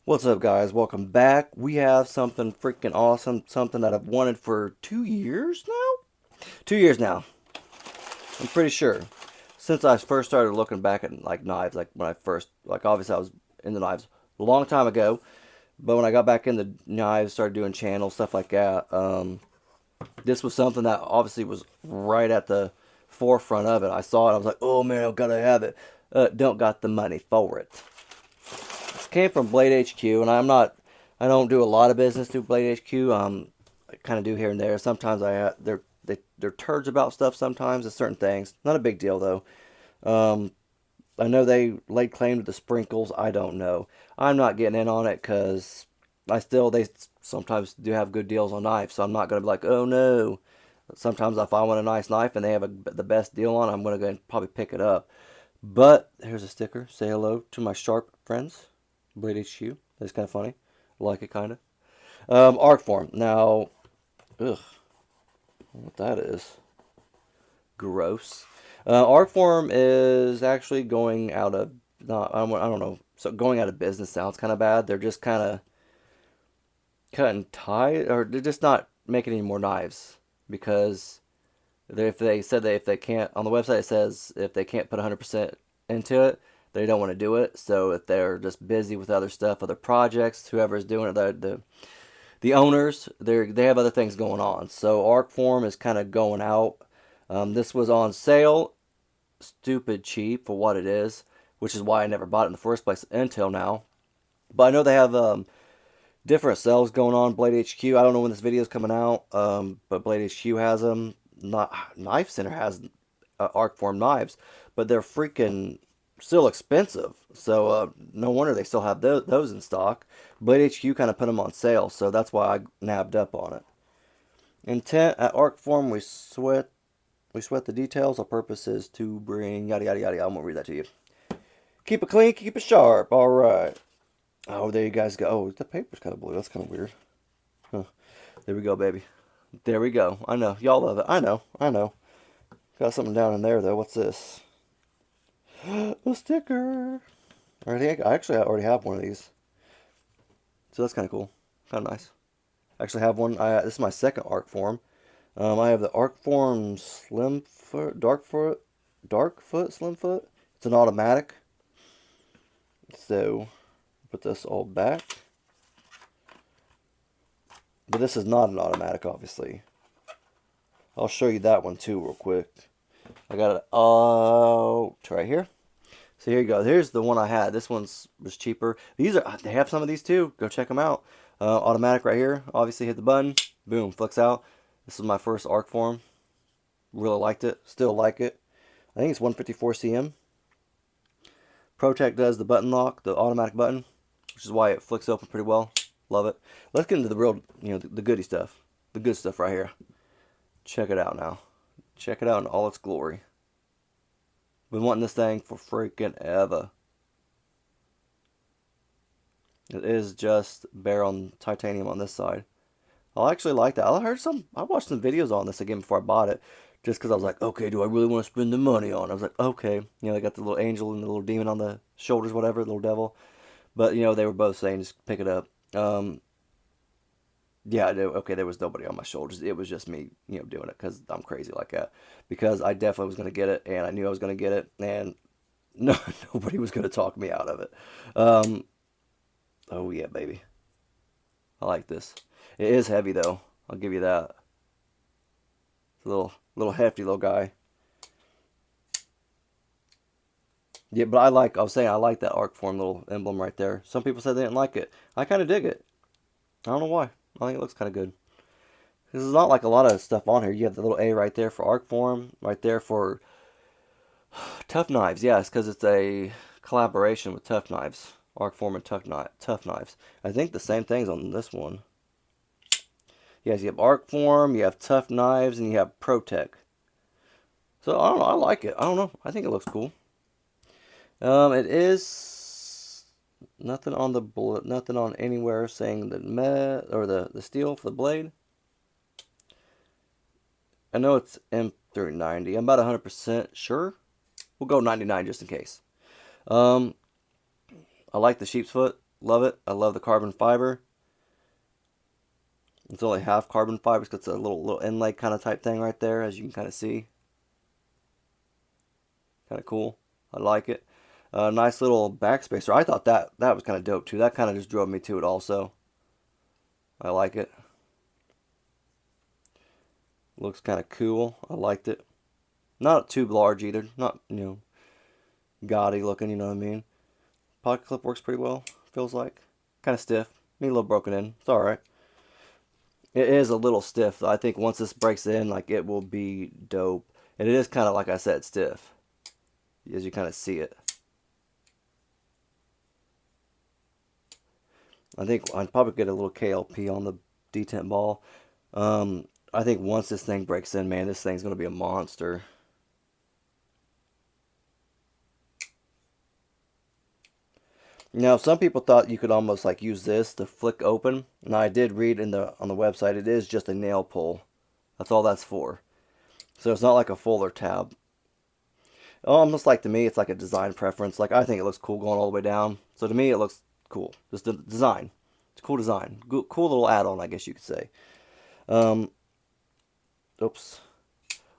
What's up, guys? Welcome back. We have something freaking awesome, something that I've wanted for 2 years now. 2 years now, I'm pretty sure. Since I first started looking back at like knives, like when I first, like obviously I was into knives a long time ago, but when I got back into knives, started doing channels, stuff like that. This was something that obviously was right at the forefront of it. I saw it, I was like, oh man, I've got to have it. Don't got the money for it. This came from Blade HQ, and I don't do a lot of business through Blade HQ. I kind of do here and there. Sometimes they're turds about stuff. Sometimes it's certain things. Not a big deal though. Um, I know they laid claim to the sprinkles. I don't know. I'm not getting in on it because they sometimes do have good deals on knives. So I'm not gonna be like, oh no. Sometimes if I want a nice knife and they have the best deal on, I'm gonna go and probably pick it up. But here's a sticker. Say hello to my sharp friends. Blade HQ. That's kind of funny. I like it kind of. Arcform. Now, ugh, what that is. Gross. Arcform is actually going out of, not, I don't know. So going out of business sounds kind of bad. They're just kind of cutting ties, or they're just not making any more knives because if they said that if they can't, on the website it says if they can't put 100% into it, they don't want to do it. So if they're just busy with other stuff, other projects, whoever's doing it, the owners, they have other things going on. So Arcform is kind of going out. This was on sale, stupid cheap for what it is, which is why I never bought it in the first place until now. But I know they have different sales going on. Blade HQ. I don't know when this video is coming out, but Blade HQ has them. Not Knife Center has Arcform knives, but they're freaking still expensive. So no wonder they still have those in stock. Blade HQ kind of put them on sale, so that's why I nabbed up on it. Intent at Arcform, we sweat the details. Our purpose is to bring yada yada yada. I'm gonna read that to you. Keep it clean, keep it sharp. All right. Oh, there you guys go. Oh, the paper's kind of blue. That's kind of weird. Huh. There we go, baby. There we go. I know. Y'all love it. I know. I know. Got something down in there, though. What's this? A sticker. I already have one of these. So that's kind of cool. Kind of nice. I actually have one. This is my second Arcform. I have the Arcform Slimfoot, Darkfoot Slimfoot. It's an automatic. So, put this all back. But this is not an automatic, obviously. I'll show you that one too real quick. I got it out right here. So here you go. Here's the one I had. This was cheaper. They have some of these too. Go check them out. Automatic right here. Obviously hit the button. Boom, flicks out. This is my first Arcform. Really liked it. Still like it. I think it's 154 cm. ProTech does the button lock, the automatic button, which is why it flicks open pretty well. Love it. Let's get into the real, the goody stuff. The good stuff right here. Check it out now. Check it out in all its glory. Been wanting this thing for freaking ever. It is just bare on titanium on this side. I actually like that. I watched some videos on this again before I bought it. Just because I was like, okay, do I really want to spend the money on it? I was like, okay. They got the little angel and the little demon on the shoulders, whatever, the little devil. But, they were both saying just pick it up. Yeah, okay, there was nobody on my shoulders. It was just me, doing it because I'm crazy like that. Because I definitely was going to get it, and I knew I was going to get it, and no, nobody was going to talk me out of it. Um, oh, yeah, baby. I like this. It is heavy, though. I'll give you that. It's a little hefty little guy. Yeah, but I was saying, I like that Arcform little emblem right there. Some people said they didn't like it. I kind of dig it. I don't know why. I think it looks kind of good. This is not like a lot of stuff on here. You have the little A right there for Arcform, right there for Tough Knives. Yes, because it's a collaboration with Tough Knives. Arcform and Tough Knives. I think the same thing's on this one. Yes, you have Arcform, you have Tough Knives, and you have ProTech. So I don't know. I like it. I don't know. I think it looks cool. It is nothing on nothing on anywhere saying the steel for the blade. I know it's M through 90. I'm about 100% sure. We'll go 99 just in case. I like the sheep's foot. Love it. I love the carbon fiber. It's only half carbon fiber because it's a little inlay kind of type thing right there, as you can kind of see. Kind of cool. I like it. Nice little backspacer. I thought that was kind of dope too. That kind of just drove me to it also. I like it. Looks kind of cool. I liked it. Not too large either. Not, gaudy looking, you know what I mean? Pocket clip works pretty well, feels like. Kind of stiff. Need a little broken in. It's alright. It is a little stiff, though. I think once this breaks in, like, it will be dope. And it is kind of, like I said, stiff. As you kind of see it. I think I'd probably get a little KLP on the detent ball. I think once this thing breaks in, man, this thing's going to be a monster. Now, some people thought you could almost like use this to flick open. Now, I did read on the website, it is just a nail pull. That's all that's for. So it's not like a fuller tab. Almost like to me, it's like a design preference. Like I think it looks cool going all the way down. So to me, it looks cool. Just the design. It's a cool design. Cool little add-on, I guess you could say. Um, oops.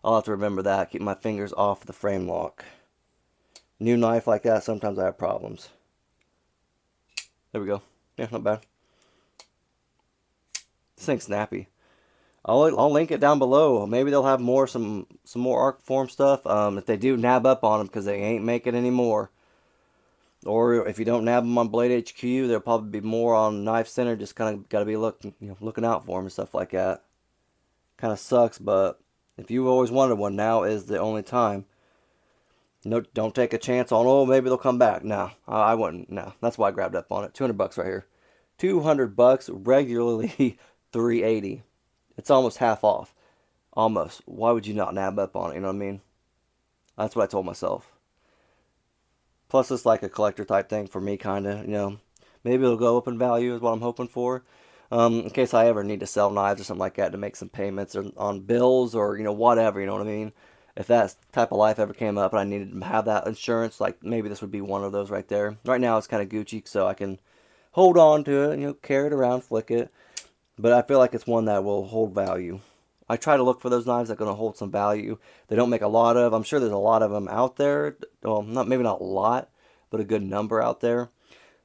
I'll have to remember that. Keep my fingers off the frame lock. New knife like that, sometimes I have problems. There we go. Yeah, not bad. This thing's snappy. I'll link it down below. Maybe they'll have some more Arcform stuff. If they do, nab up on them because they ain't making any more. Or if you don't nab them on Blade HQ, there'll probably be more on Knife Center. Just kind of got to be looking out for them and stuff like that. Kind of sucks, but if you've always wanted one, now is the only time. No, don't take a chance on, oh, maybe they'll come back. No, I wouldn't. No, that's why I grabbed up on it. $200 right here. $200, regularly $380. It's almost half off. Almost. Why would you not nab up on it? You know what I mean? That's what I told myself. Plus, it's like a collector type thing for me, kind of. Maybe it'll go up in value is what I'm hoping for. In case I ever need to sell knives or something like that to make some payments or on bills or, whatever, you know what I mean? If that type of life ever came up and I needed to have that insurance, like maybe this would be one of those right there. Right now, it's kind of Gucci, so I can hold on to it, carry it around, flick it. But I feel like it's one that will hold value. I try to look for those knives that are going to hold some value. They don't make a lot of. I'm sure there's a lot of them out there. Well, maybe not a lot, but a good number out there.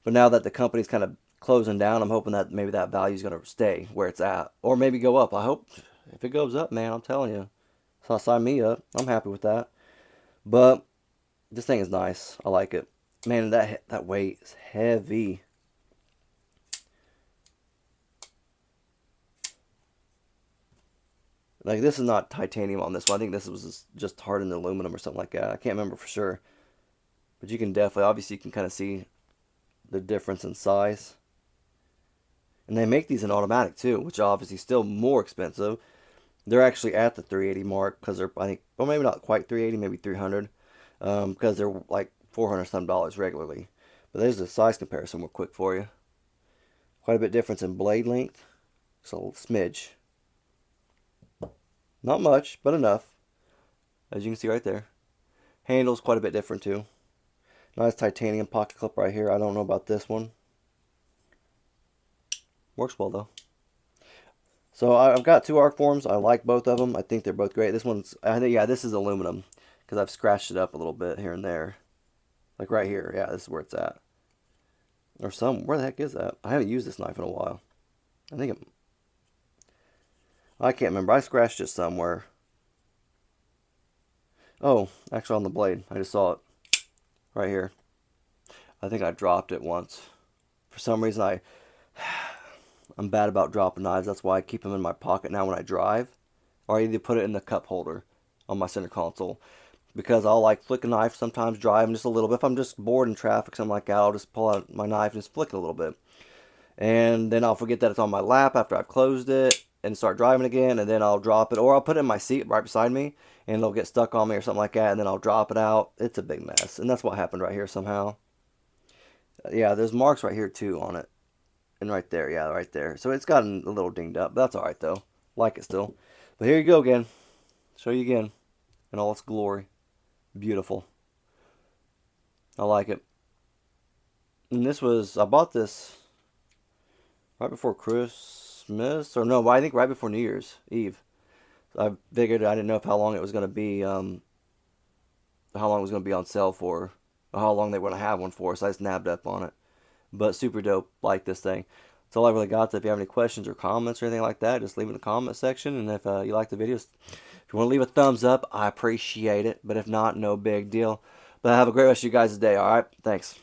But now that the company's kind of closing down, I'm hoping that maybe that value is going to stay where it's at. Or maybe go up. I hope if it goes up, man, I'm telling you. So sign me up. I'm happy with that. But this thing is nice. I like it. Man, that weight is heavy. Like, this is not titanium on this one. I think this was just hardened aluminum or something like that. I can't remember for sure. But you can definitely, obviously, you can kind of see the difference in size. And they make these in automatic, too, which are obviously still more expensive. They're actually at the 380 mark because they're, I think, well, maybe not quite 380, maybe 300. Because they're like $400 some regularly. But there's a size comparison real quick for you. Quite a bit difference in blade length. Just a little smidge. Not much, but enough. As you can see right there. Handle's quite a bit different too. Nice titanium pocket clip right here. I don't know about this one. Works well though. So I've got two Arcforms. I like both of them. I think they're both great. This one's, I think, yeah, this is aluminum. Because I've scratched it up a little bit here and there. Like right here. Yeah, this is where it's at. Or where the heck is that? I haven't used this knife in a while. I can't remember. I scratched it somewhere. Oh, actually on the blade. I just saw it. Right here. I think I dropped it once. For some reason, I'm bad about dropping knives. That's why I keep them in my pocket now when I drive. Or I either put it in the cup holder on my center console. Because I'll like flick a knife sometimes, driving just a little bit. If I'm just bored in traffic, something like that, I'll just pull out my knife and just flick it a little bit. And then I'll forget that it's on my lap after I've closed it and start driving again, and then I'll drop it, or I'll put it in my seat right beside me, and it'll get stuck on me or something like that, and then I'll drop it out. It's a big mess, and that's what happened right here somehow. Yeah, there's marks right here too on it, and right there, yeah, right there. So it's gotten a little dinged up, but that's all right though. Like it still. But here you go again. Show you again in all its glory. Beautiful. I like it. And I bought this right before Christmas, or no, I think right before New Year's Eve. I figured I didn't know if how long it was going to be, how long it was going to be on sale for, or how long they were going to have one for, so I just nabbed up on it. But super dope, like this thing. That's all I really got. If you have any questions or comments or anything like that, just leave it in the comment section. And if you like the videos, if you want to leave a thumbs up, I appreciate it. But if not, no big deal. But have a great rest of you guys' day, alright? Thanks.